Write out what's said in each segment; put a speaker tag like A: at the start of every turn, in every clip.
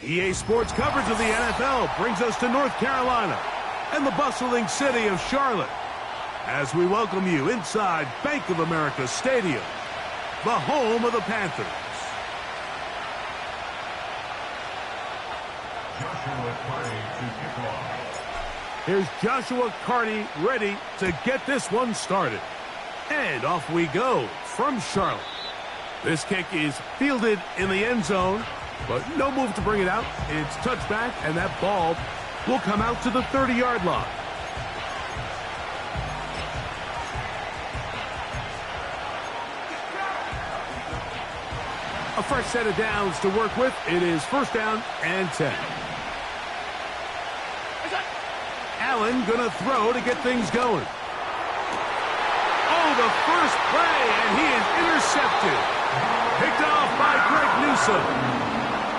A: EA Sports coverage of the NFL brings us to North Carolina and the bustling city of Charlotte as we welcome you inside Bank of America Stadium, the home of the Panthers. Here's Joshua Carty ready to get this one started. And off we go from Charlotte. This kick is fielded in the end zone, but no move to bring it out. It's touchback, and that ball will come out to the 30-yard line. A fresh set of downs to work with. It is first down and 10. Allen gonna throw to get things going. Oh, the first play, and he is intercepted. Picked off by Greg Newsome.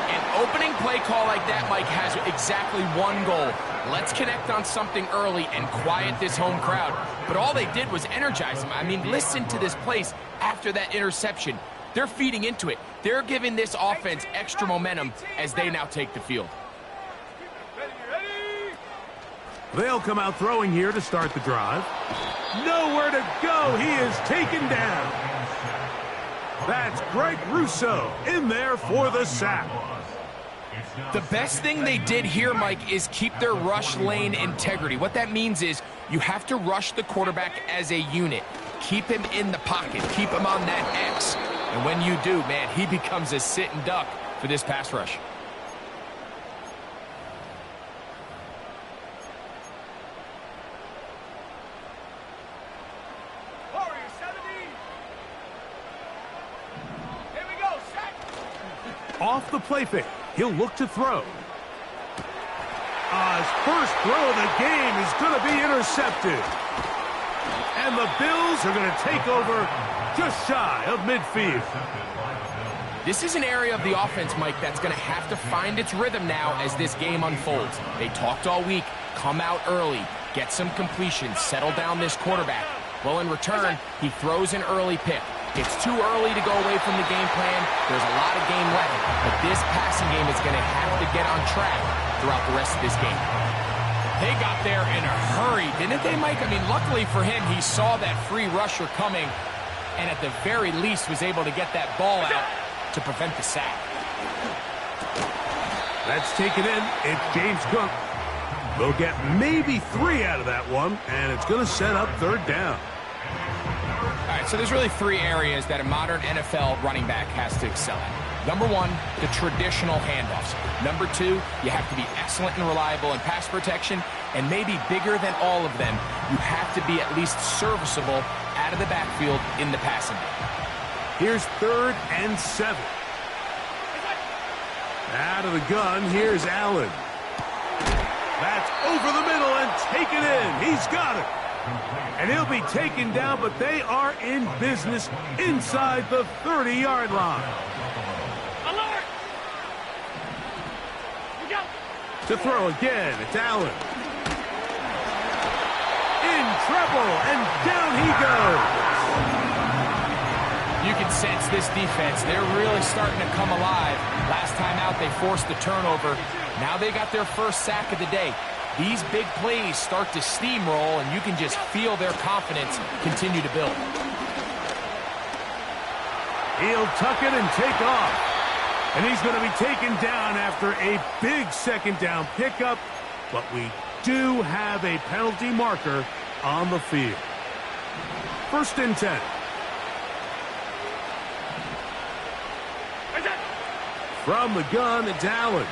B: An opening play call like that, Mike, has exactly one goal. Let's connect on something early and quiet this home crowd. But all they did was energize them. I mean, listen to this place after that interception. They're feeding into it. They're giving this offense extra momentum as they now take the field.
A: They'll come out throwing here to start the drive. Nowhere to go. He is taken down. That's Greg Rousseau in there for the sack.
B: The best thing they did here, Mike, is keep their rush lane integrity. What that means is you have to rush the quarterback as a unit. Keep him in the pocket. Keep him on that X. And when you do, man, he becomes a sit and duck for this pass rush.
A: Off the play fake, he'll look to throw. His first throw of the game is going to be intercepted. And the Bills are going to take over just shy of midfield.
B: This is an area of the offense, Mike, that's going to have to find its rhythm now as this game unfolds. They talked all week, come out early, get some completion, settle down this quarterback. Well, in return, he throws an early pick. It's too early to go away from the game plan. There's a lot of game left, but this passing game is going to have to get on track throughout the rest of this game. They got there in a hurry, didn't they, Mike? I mean, luckily for him, he saw that free rusher coming, and at the very least was able to get that ball out to prevent the sack. That's taken in. It's James Cook.
A: They'll get maybe 3 out of that one, and it's going to set up third down.
B: All right, so there's really 3 areas that a modern NFL running back has to excel at. Number 1, the traditional handoffs. Number 2, you have to be excellent and reliable in pass protection. And maybe bigger than all of them, you have to be at least serviceable out of the backfield in the passing game.
A: Here's 3rd and 7. Out of the gun, here's Allen. That's over the middle and taken in. He's got it. And he'll be taken down, but they are in business inside the 30-yard line.
C: Alert!
A: To throw again, it's Allen. In trouble, and down he goes.
B: You can sense this defense. They're really starting to come alive. Last time out, they forced the turnover. Now they got their first sack of the day. These big plays start to steamroll, and you can just feel their confidence continue to build.
A: He'll tuck it and take off. And he's going to be taken down after a big second down pickup. But we do have a penalty marker on the field. 1st and 10. From the gun, it's Allen.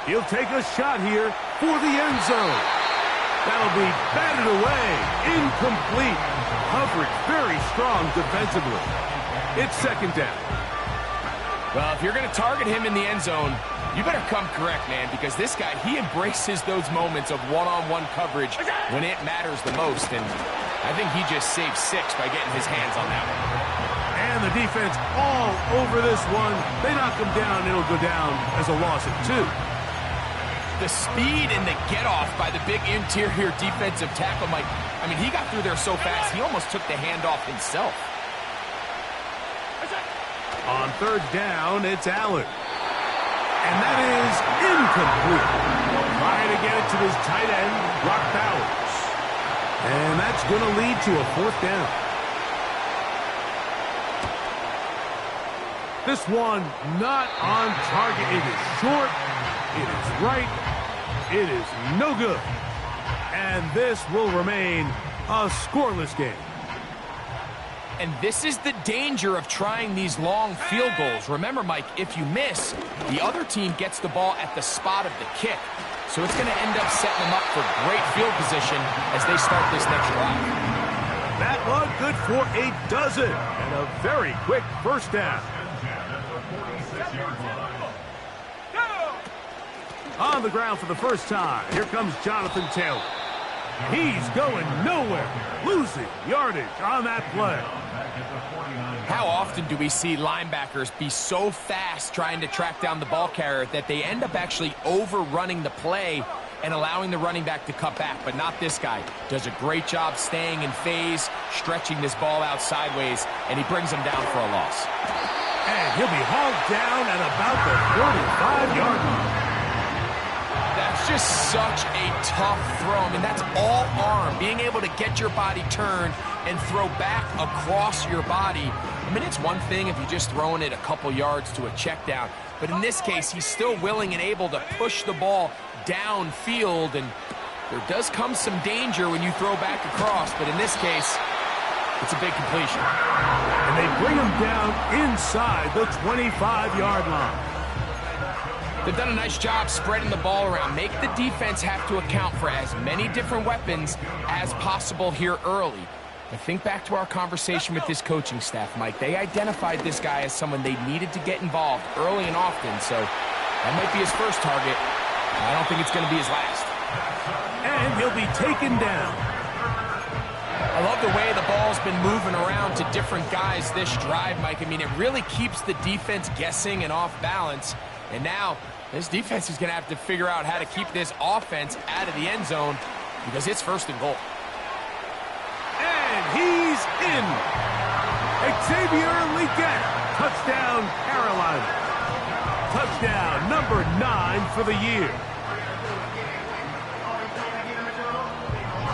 A: He'll take a shot here for the end zone. That'll be batted away. Incomplete. Coverage very strong defensively. It's 2nd down.
B: Well, if you're going to target him in the end zone, you better come correct, man, because this guy, he embraces those moments of one-on-one coverage when it matters the most, and I think he just saved 6 by getting his hands on that one.
A: And the defense all over this one. They knock him down, it'll go down as a loss of 2.
B: The speed and the get-off by the big interior defensive tackle, Mike. I mean, he got through there so fast, he almost took the handoff himself.
A: On 3rd down, it's Allen. And that is incomplete. Trying to get it to his tight end, Brock Bowers. And that's going to lead to a 4th down. This one not on target. It is short. It is right. It is no good. And this will remain a scoreless game.
B: And this is the danger of trying these long field goals. Remember, Mike, if you miss, the other team gets the ball at the spot of the kick. So it's going to end up setting them up for great field position as they start this next drive.
A: That one good for a dozen. And a very quick 1st down. On the ground for the first time, here comes Jonathan Taylor. He's going nowhere, losing yardage on that play.
B: How often do we see linebackers be so fast trying to track down the ball carrier that they end up actually overrunning the play and allowing the running back to cut back? But not this guy. Does a great job staying in phase, stretching this ball out sideways, and he brings him down for a loss.
A: And he'll be hauled down at about the 45-yard line.
B: That's just such a tough throw. I mean, that's all arm. Being able to get your body turned and throw back across your body. I mean, it's one thing if you're just throwing it a couple yards to a check down. But in this case, he's still willing and able to push the ball downfield. And there does come some danger when you throw back across. But in this case, it's a big completion.
A: And they bring him down inside the 25-yard line.
B: They've done a nice job spreading the ball around. Make the defense have to account for as many different weapons as possible here early. But think back to our conversation with this coaching staff, Mike. They identified this guy as someone they needed to get involved early and often. So that might be his first target. I don't think it's going to be his last.
A: And he'll be taken down.
B: I love the way the ball's been moving around to different guys this drive, Mike. I mean, it really keeps the defense guessing and off balance. And now, this defense is going to have to figure out how to keep this offense out of the end zone because it's 1st and goal.
A: And he's in. Xavier Legette. Touchdown, Carolina. Touchdown number 9 for the year.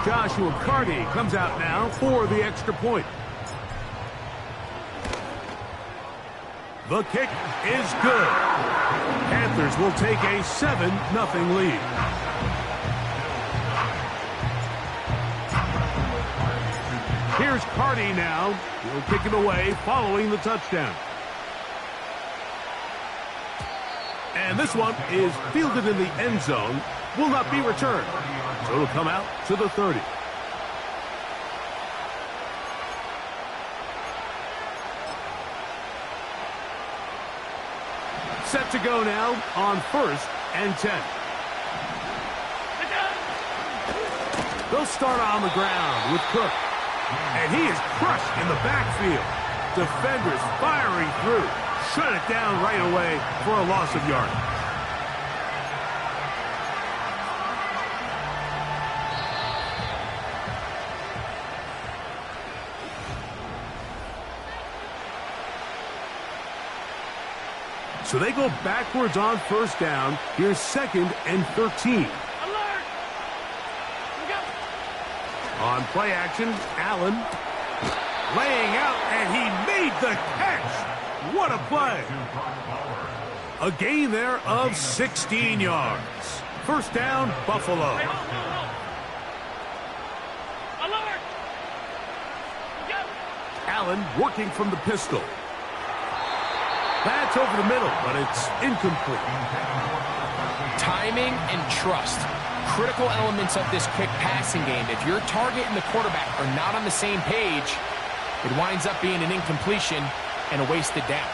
A: Joshua Carty comes out now for the extra point. The kick is good. Panthers will take a 7-0 lead. Here's Carty now. He'll kick it away following the touchdown. And this one is fielded in the end zone. Will not be returned. So it'll come out to the 30. Set to go now on 1st and 10. They'll start on the ground with Cook. And he is crushed in the backfield. Defenders firing through. Shut it down right away for a loss of yardage. So they go backwards on 1st down. Here's 2nd and 13.
C: Alert! Go.
A: On play action, Allen laying out, and he made the catch. What a play. A gain there of 16 yards. 1st down, Buffalo.
C: Hey, hold. Alert! Go.
A: Allen working from the pistol. That's over the middle, but it's incomplete.
B: Timing and trust. Critical elements of this quick passing game. If your target and the quarterback are not on the same page, it winds up being an incompletion and a wasted down.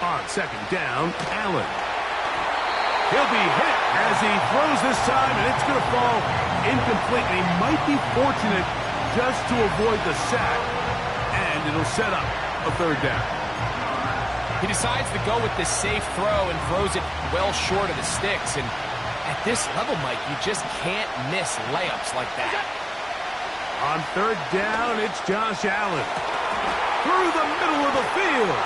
A: On 2nd down, Allen. He'll be hit as he throws this time, and it's going to fall incomplete. He might be fortunate just to avoid the sack. And it'll set up a 3rd down.
B: He decides to go with this safe throw and throws it well short of the sticks. And at this level, Mike, you just can't miss layups like that.
A: On 3rd down, it's Josh Allen. Through the middle of the field.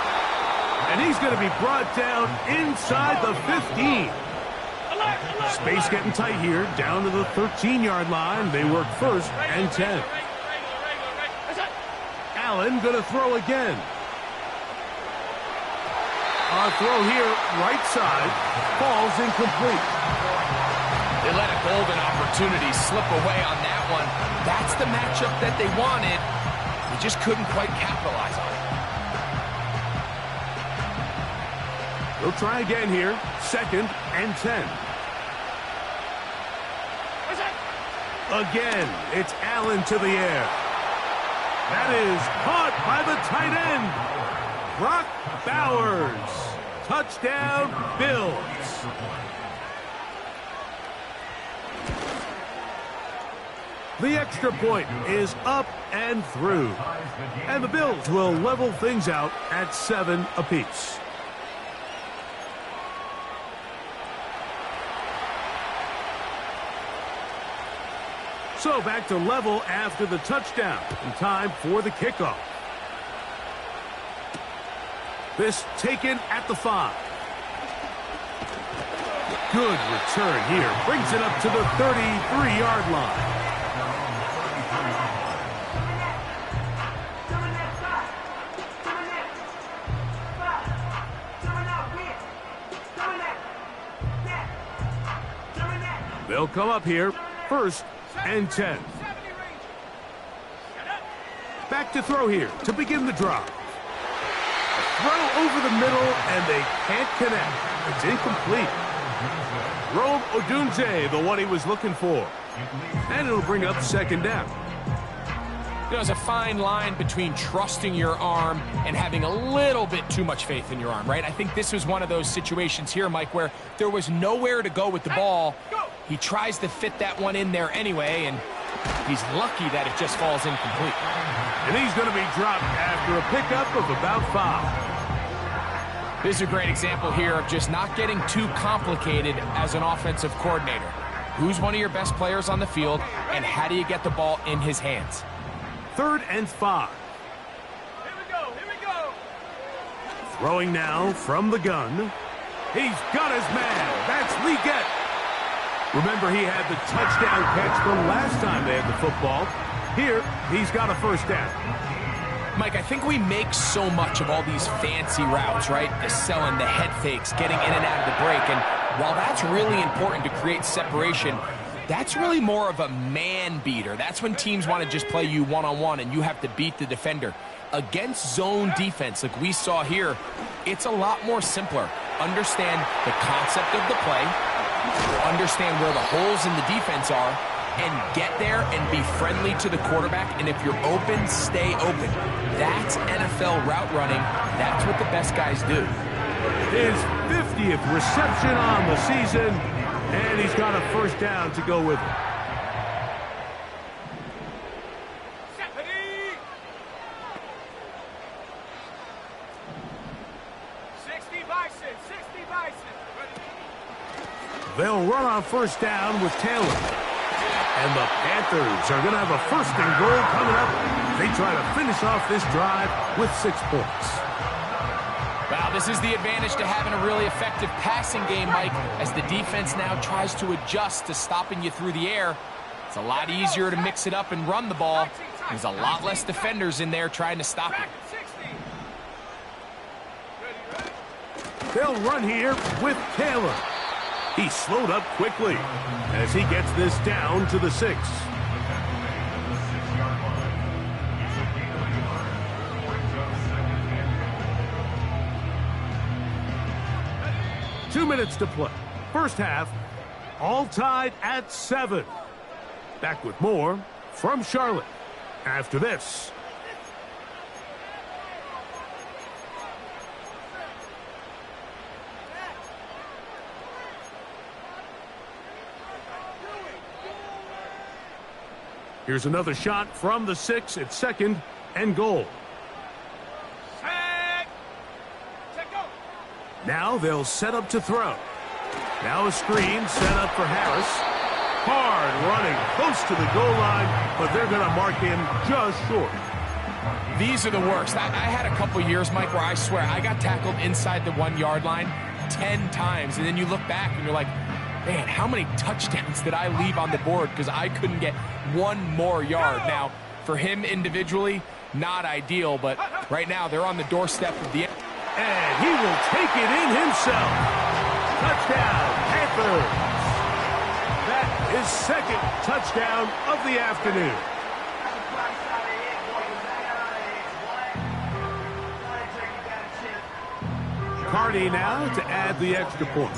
A: And he's going to be brought down inside the 15. Space getting tight here, down to the 13-yard line. They work first and 10. Allen going to throw again. Our throw here, right side, falls incomplete.
B: They let a golden opportunity slip away on that one. That's the matchup that they wanted. They just couldn't quite capitalize on it.
A: They'll try again here, second and 10. Again, it's Allen to the air. That is caught by the tight end. Brock Bowers. Touchdown, Bills. The extra point is up and through. And the Bills will level things out at 7 apiece. So back to level after the touchdown. And time for the kickoff. This taken at the 5. Good return here. Brings it up to the 33-yard line. They'll come up here, first and 10. Back to throw here to begin the drive. Throw over the middle, and they can't connect. It's incomplete. Rome Odunze, the one he was looking for. And it'll bring up second down.
B: There's a fine line between trusting your arm and having a little bit too much faith in your arm, right? I think this was one of those situations here, Mike, where there was nowhere to go with the ball. He tries to fit that one in there anyway, and he's lucky that it just falls incomplete.
A: And he's going to be dropped after a pickup of about 5.
B: This is a great example here of just not getting too complicated as an offensive coordinator. Who's one of your best players on the field, and how do you get the ball in his hands?
A: 3rd and 5.
C: Here we go. Here we go.
A: Throwing now from the gun. He's got his man. That's Legette. Remember, he had the touchdown catch the last time they had the football. Here, he's got a first down.
B: Mike, I think we make so much of all these fancy routes, right? The selling, the head fakes, getting in and out of the break. And while that's really important to create separation, that's really more of a man beater. That's when teams want to just play you one-on-one and you have to beat the defender. Against zone defense, like we saw here, it's a lot more simpler. Understand the concept of the play, understand where the holes in the defense are, and get there and be friendly to the quarterback. And if you're open, stay open. That's NFL route running. That's what the best guys do.
A: His 50th reception on the season, and he's got a first down to go with it. They'll run on first down with Taylor. And the Panthers are going to have a first and goal coming up. They try to finish off this drive with 6 points.
B: Wow, this is the advantage to having a really effective passing game, Mike, as the defense now tries to adjust to stopping you through the air. It's a lot easier to mix it up and run the ball. There's a lot less defenders in there trying to stop it.
A: They'll run here with Taylor. He slowed up quickly as he gets this down to the 6. Two minutes to play. First half, all tied at 7. Back with more from Charlotte after this. Here's another shot from the 6 at second and goal. Now they'll set up to throw. Now a screen set up for Harris. Hard running close to the goal line, but they're going to mark him just short.
B: These are the worst. I had a couple years, Mike, where I swear I got tackled inside the 1 yard line 10 times. And then you look back and you're like, man, how many touchdowns did I leave on the board because I couldn't get one more yard? Now, for him individually, not ideal, but right now they're on the doorstep of the end.
A: And he will take it in himself. Touchdown, Panthers. That is second touchdown of the afternoon. Carty now to add the extra point.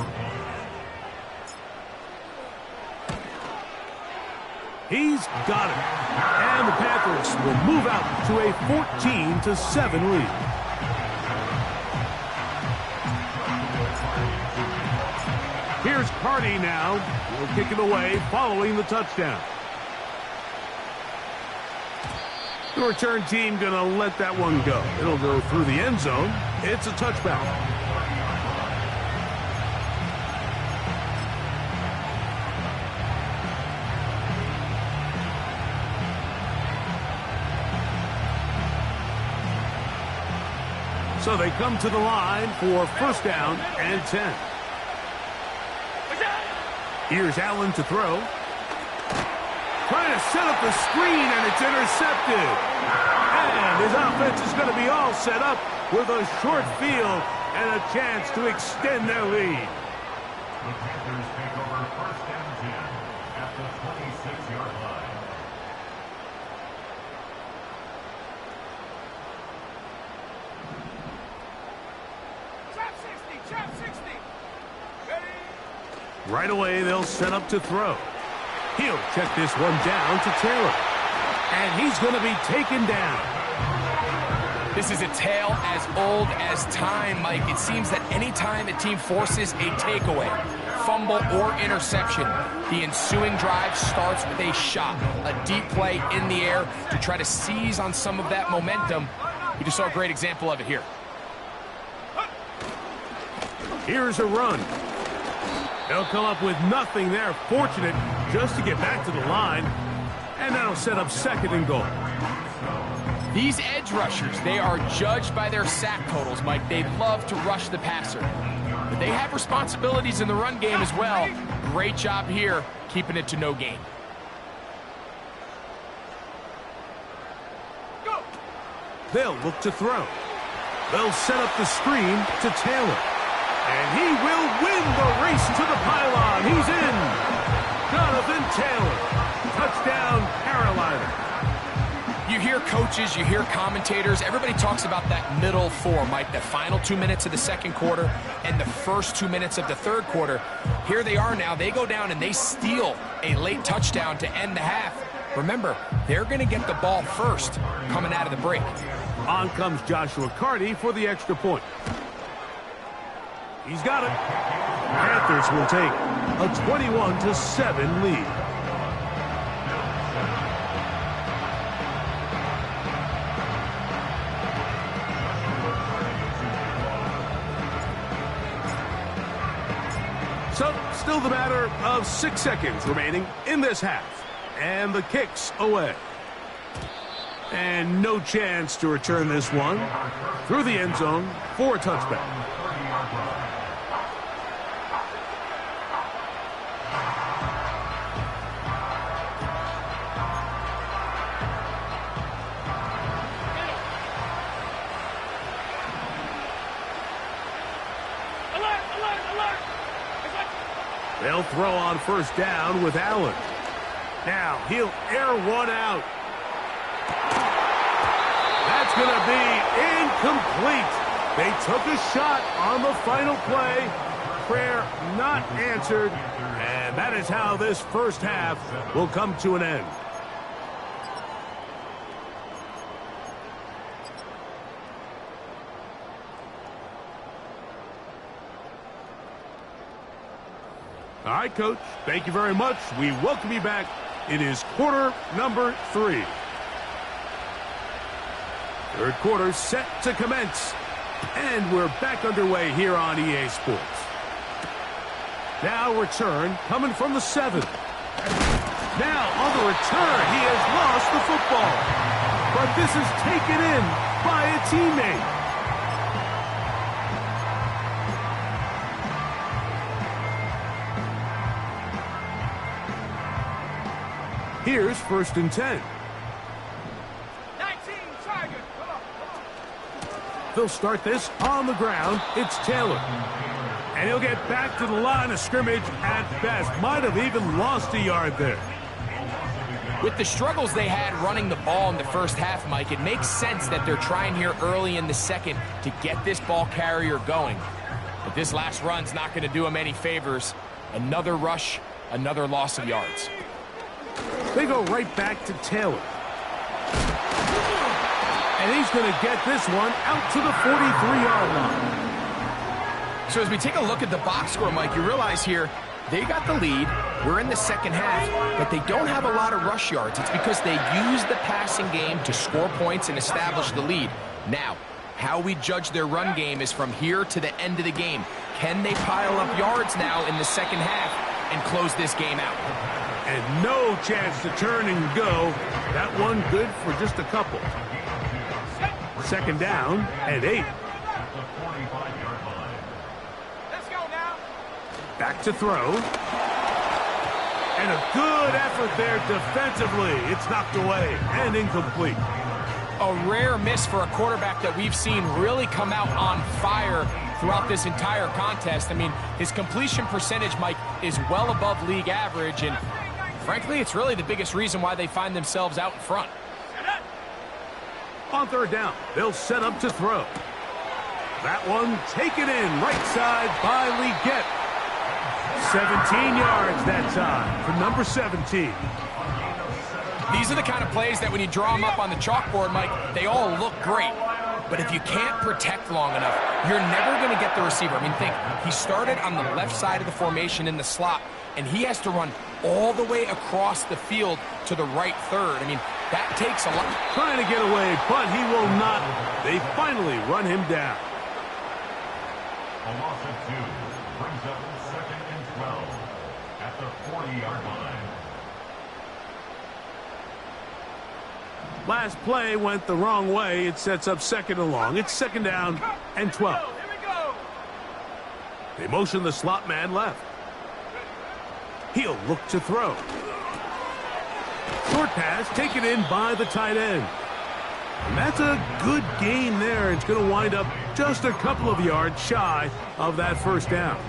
A: He's got it. And the Panthers will move out to a 14-7 lead. Here's Carty now. He'll kick it away following the touchdown. The return team going to let that one go. It'll go through the end zone. It's a touchback. So they come to the line for first down and 10. Here's Allen to throw. Trying to set up the screen, and it's intercepted. And his offense is going to be all set up with a short field and a chance to extend their lead.
D: The Panthers take over first down 10 at the 26-yard line.
C: Trap 60. Ready?
A: Right away, they'll set up to throw. He'll check this one down to Taylor. And he's going to be taken down.
B: This is a tale as old as time, Mike. It seems that anytime a team forces a takeaway, fumble, or interception, the ensuing drive starts with a shot, a deep play in the air to try to seize on some of that momentum. We just saw a great example of it here.
A: Here's a run. They'll come up with nothing there. Fortunate just to get back to the line. And that'll set up second and goal.
B: These edge rushers, they are judged by their sack totals, Mike. They love to rush the passer. But they have responsibilities in the run game as well. Great job here, keeping it to no gain.
C: Go.
A: They'll look to throw. They'll set up the screen to Taylor. And he will win the race to the pylon. He's in. Jonathan Taylor. Touchdown, Carolina.
B: You hear coaches, you hear commentators, everybody talks about that middle four, Mike, the final 2 minutes of the second quarter and the first 2 minutes of the third quarter. Here they are now. They go down and they steal a late touchdown to end the half. Remember, they're going to get the ball first coming out of the break.
A: On comes Joshua Carty for the extra point. He's got it. Panthers will take a 21-7 lead. So, still the matter of 6 seconds remaining in this half. And the kick's away. And no chance to return this one through the end zone for a touchback. They'll throw on first down with Allen. Now he'll air one out. That's going to be incomplete. They took a shot on the final play. Prayer not answered. And that is how this first half will come to an end. All right, Coach, thank you very much. We welcome you back. It is quarter number 3. Third quarter set to commence. And we're back underway here on EA Sports. Now return coming from the 7. Now on the return, he has lost the football. but this is taken in by a teammate. Here's 1st and 10.
C: 19, Tiger.
A: They'll start this on the ground. It's Taylor. And he'll get back to the line of scrimmage at best. Might have even lost a yard there.
B: With the struggles they had running the ball in the first half, Mike, it makes sense that they're trying here early in the second to get this ball carrier going. But this last run's not going to do him any favors. Another rush, another loss of yards.
A: They go right back to Taylor. And he's going to get this one out to the 43-yard line.
B: So as we take a look at the box score, Mike, you realize here they got the lead. We're in the second half, but they don't have a lot of rush yards. It's because they use the passing game to score points and establish the lead. Now, how we judge their run game is from here to the end of the game. Can they pile up yards now in the second half and close this game out?
A: And no chance to turn and go. That one good for just a couple. 2nd down and 8.
C: Let's go now.
A: Back to throw. And a good effort there defensively. It's knocked away and incomplete.
B: A rare miss for a quarterback that we've seen really come out on fire throughout this entire contest. I mean, his completion percentage, Mike, is well above league average, and frankly, it's really the biggest reason why they find themselves out in front.
A: On 3rd down, they'll set up to throw. That one taken in right side by Legette. 17 yards that time for number 17.
B: These are the kind of plays that when you draw them up on the chalkboard, Mike, they all look great. But if you can't protect long enough, you're never going to get the receiver. I mean, think, he started on the left side of the formation in the slot, and he has to run all the way across the field to the right third. I mean, that takes a lot.
A: Trying to get away, but he will not. They finally run him down.
D: A loss of 2 brings up 2nd and 12 at the 40-yard line.
A: Last play went the wrong way. It sets up 2nd and long. It's 2nd down and 12.
C: Here we go.
A: They motion the slot man left. He'll look to throw. Short pass taken in by the tight end. And that's a good gain there. It's going to wind up just a couple of yards shy of that 1st down.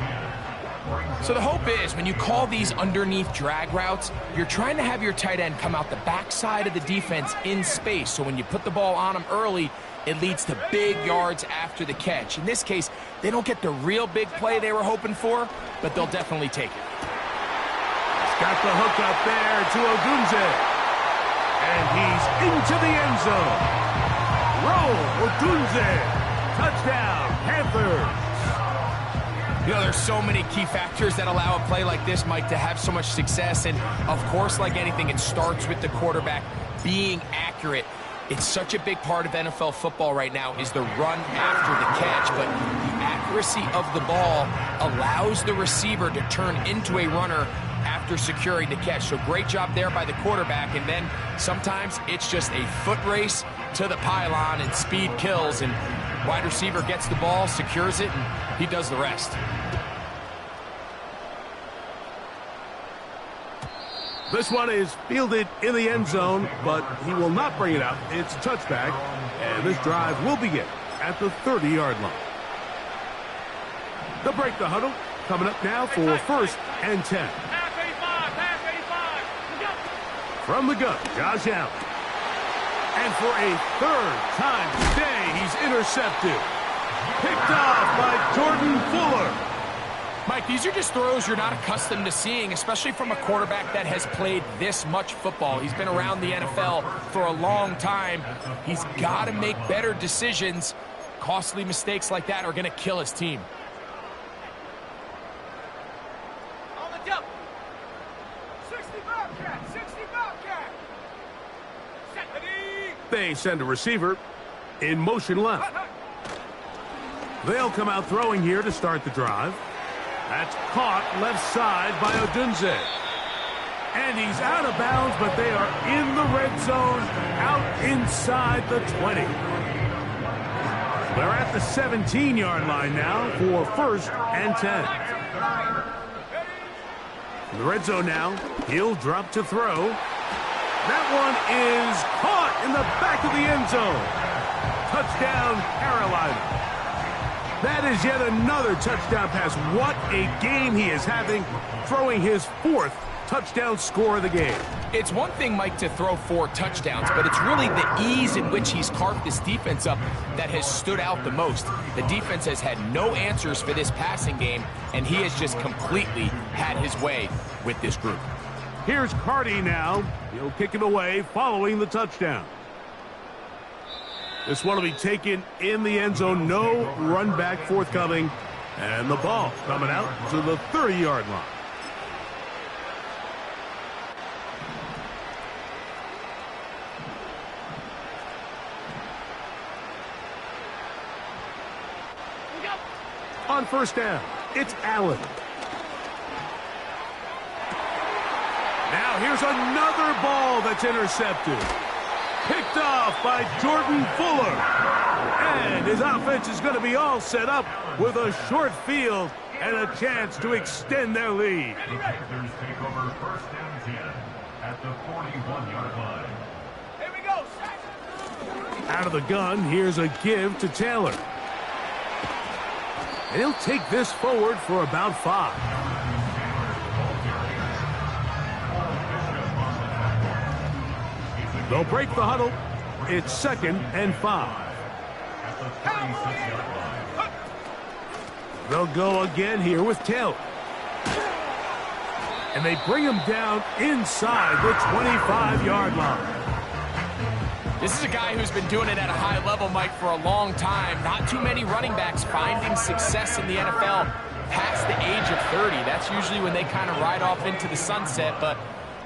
B: So the hope is when you call these underneath drag routes, you're trying to have your tight end come out the backside of the defense in space. So when you put the ball on him early, it leads to big yards after the catch. In this case, they don't get the real big play they were hoping for, but they'll definitely take it.
A: He's got the hook up there to Odunze. And he's into the end zone. Roll, Odunze. Touchdown, Panthers.
B: You know, there's so many key factors that allow a play like this, Mike, to have so much success. And, of course, like anything, it starts with the quarterback being accurate. It's such a big part of NFL football right now is the run after the catch. But the accuracy of the ball allows the receiver to turn into a runner after securing the catch. So great job there by the quarterback. And then sometimes it's just a foot race to the pylon and speed kills. And wide receiver gets the ball, secures it, and he does the rest.
A: This one is fielded in the end zone, but he will not bring it out. It's a touchback, and this drive will begin at the 30-yard line. They'll break the huddle. Coming up now for 1st and 10.
C: Pass 85, pass 85.
A: From the gun, Josh Allen. And for a 3rd time today, he's intercepted. Picked off by Jordan Fuller.
B: Mike, these are just throws you're not accustomed to seeing, especially from a quarterback that has played this much football. He's been around the NFL for a long time. He's got to make better decisions. Costly mistakes like that are going to kill his team.
C: On the jump. 60 Bobcat, 60 Bobcat. Set the knee.
A: They send a receiver in motion left. They'll come out throwing here to start the drive. That's caught left side by Odunze. And he's out of bounds, but they are in the red zone, out inside the 20. They're at the 17-yard line now for 1st and 10. In the red zone now, he'll drop to throw. That one is caught in the back of the end zone. Touchdown, Carolina. That is yet another touchdown pass. What a game he is having, throwing his 4th touchdown score of the game.
B: It's one thing, Mike, to throw 4 touchdowns, but it's really the ease in which he's carved this defense up that has stood out the most. The defense has had no answers for this passing game, and he has just completely had his way with this group.
A: Here's Carty now. He'll kick it away following the touchdown. This one will be taken in the end zone. No run back forthcoming. And the ball coming out to the 30-yard line. On 1st down, it's Allen. Now here's another ball that's intercepted. Picked off by Jordan Fuller. And his offense is going to be all set up with a short field and a chance to extend their lead.
D: The Panthers take over 1st and 10 at the 41-yard line.
C: Here we go.
A: Out of the gun, here's a give to Taylor. And he'll take this forward for about 5. They'll break the huddle. It's 2nd and 5. They'll go again here with Taylor. And they bring him down inside the 25-yard line.
B: This is a guy who's been doing it at a high level, Mike, for a long time. Not too many running backs finding success in the NFL past the age of 30. That's usually when they kind of ride off into the sunset. But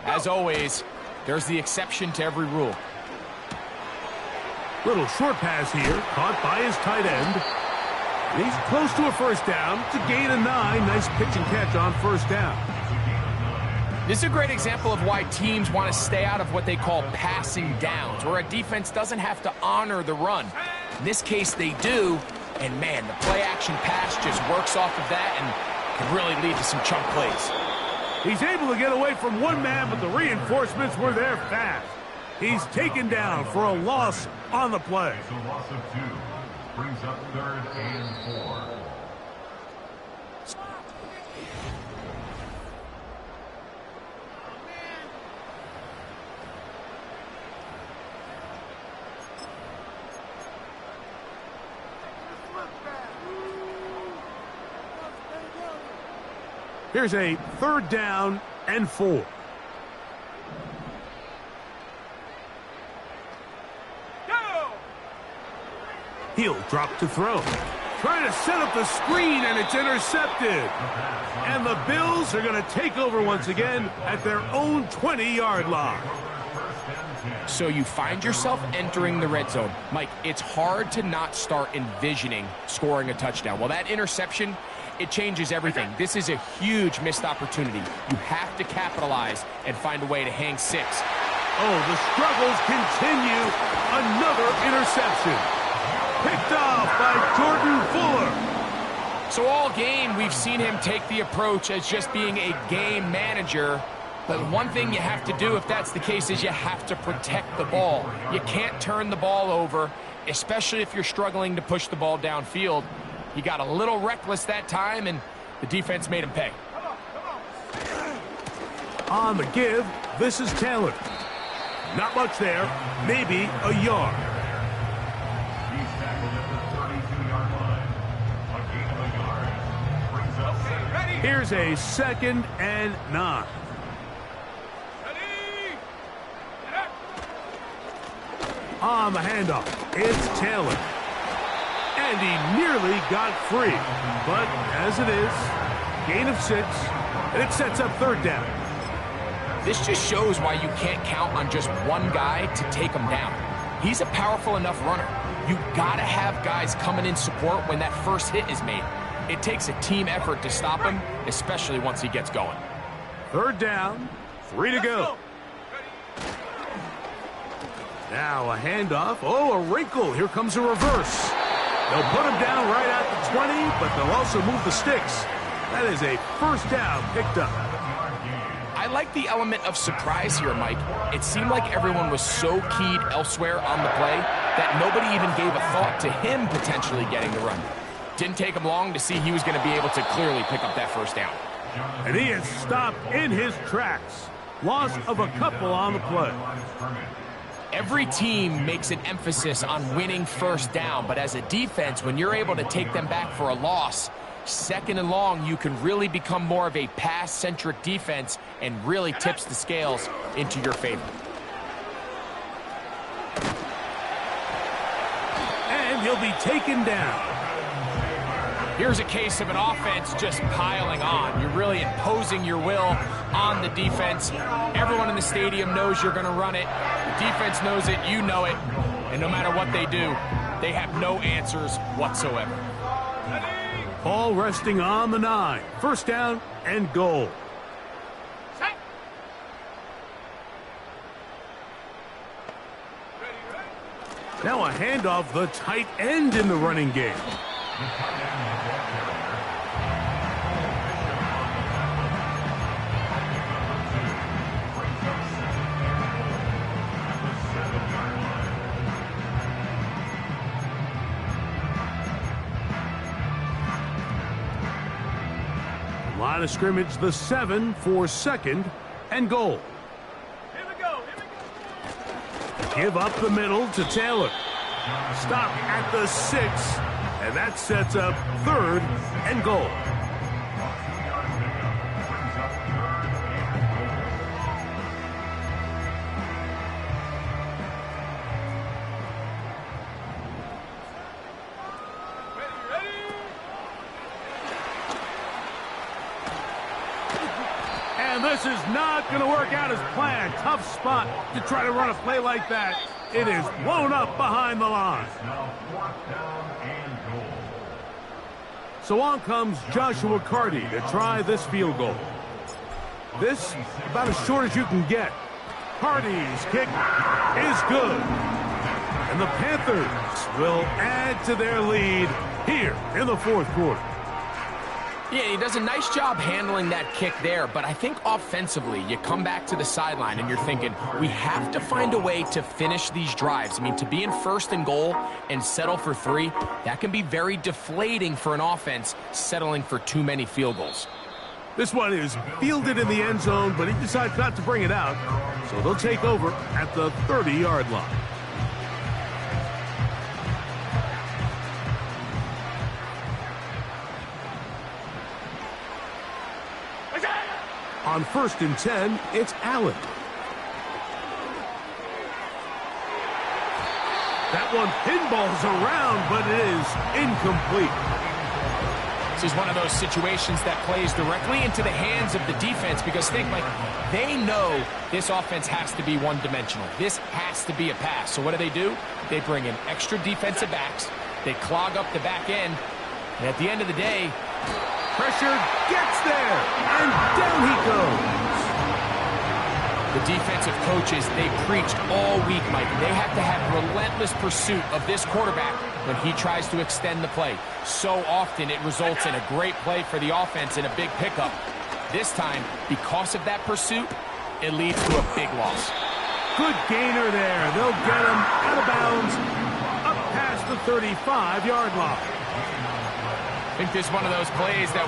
B: as always, there's the exception to every rule.
A: Little short pass here, caught by his tight end. And he's close to a 1st down. It's a gain of 9. Nice pitch and catch on 1st down.
B: This is a great example of why teams want to stay out of what they call passing downs, where a defense doesn't have to honor the run. In this case, they do. And, man, the play-action pass just works off of that and can really lead to some chunk plays.
A: He's able to get away from one man, but the reinforcements were there fast. He's taken down for a loss on the play.
D: So loss of 2 brings up 3rd and 4.
A: Here's a 3rd down and 4.
C: Go!
A: He'll drop to throw. Trying to set up the screen, and it's intercepted. And the Bills are going to take over once again at their own 20-yard line.
B: So you find yourself entering the red zone. Mike, it's hard to not start envisioning scoring a touchdown. Well, that interception, it changes everything. This is a huge missed opportunity. You have to capitalize and find a way to hang 6.
A: Oh, the struggles continue. Another interception. Picked off by Jordan Fuller.
B: So all game, we've seen him take the approach as just being a game manager. But one thing you have to do, if that's the case, is you have to protect the ball. You can't turn the ball over, especially if you're struggling to push the ball downfield. He got a little reckless that time, and the defense made him pay.
A: On the give, this is Taylor. Not much there, maybe a yard.
D: He's tackled at the 32-yard line. A gain of a yard brings up 2nd.
A: Here's a 2nd and 9. On the handoff, it's Taylor. And he nearly got free. But as it is, gain of 6, and it sets up 3rd down.
B: This just shows why you can't count on just one guy to take him down. He's a powerful enough runner. You gotta have guys coming in support when that first hit is made. It takes a team effort to stop him, especially once he gets going.
A: 3rd down, 3 to go. Now a handoff. Oh, a wrinkle. Here comes a reverse. They'll put him down right at the 20, but they'll also move the sticks. That is a first down picked up.
B: I like the element of surprise here, Mike. It seemed like everyone was so keyed elsewhere on the play that nobody even gave a thought to him potentially getting the run. Didn't take him long to see he was going to be able to clearly pick up that first down.
A: And he is stopped in his tracks. Loss of a couple on the play.
B: Every team makes an emphasis on winning first down, but as a defense, when you're able to take them back for a loss, second and long, you can really become more of a pass-centric defense and really tips the scales into your favor.
A: And he'll be taken down.
B: Here's a case of an offense just piling on. You're really imposing your will on the defense. Everyone in the stadium knows you're going to run it. The defense knows it, you know it. And no matter what they do, they have no answers whatsoever.
A: Ball resting on the 9. First down and goal. Now a handoff, the tight end in the running game. Line of scrimmage, the 7 for second and goal.
C: Here we go.
A: Give up the middle to Taylor. Stop at the 6, and that sets up third and goal. And this is not going to work out as planned. Tough spot to try to run a play like that. It is blown up behind the line. So on comes Joshua Carty to try this field goal. This about as short as you can get. Carty's kick is good. And the Panthers will add to their lead here in the fourth quarter.
B: Yeah, he does a nice job handling that kick there, but I think offensively, you come back to the sideline and you're thinking, we have to find a way to finish these drives. I mean, to be in first and goal and settle for 3, that can be very deflating for an offense settling for too many field goals.
A: This one is fielded in the end zone, but he decides not to bring it out, so they'll take over at the 30-yard line. On 1st and 10, it's Allen. That one pinballs around, but it is incomplete.
B: This is one of those situations that plays directly into the hands of the defense because think, like, they know this offense has to be one-dimensional. This has to be a pass. So what do? They bring in extra defensive backs. They clog up the back end. And at the end of the day,
A: pressure gets there, and down he goes.
B: The defensive coaches, they preached all week, Mike. They have to have relentless pursuit of this quarterback when he tries to extend the play. So often it results in a great play for the offense and a big pickup. This time, because of that pursuit, it leads to a big loss.
A: Good gainer there. They'll get him out of bounds, up past the 35-yard line.
B: I think this is one of those plays that was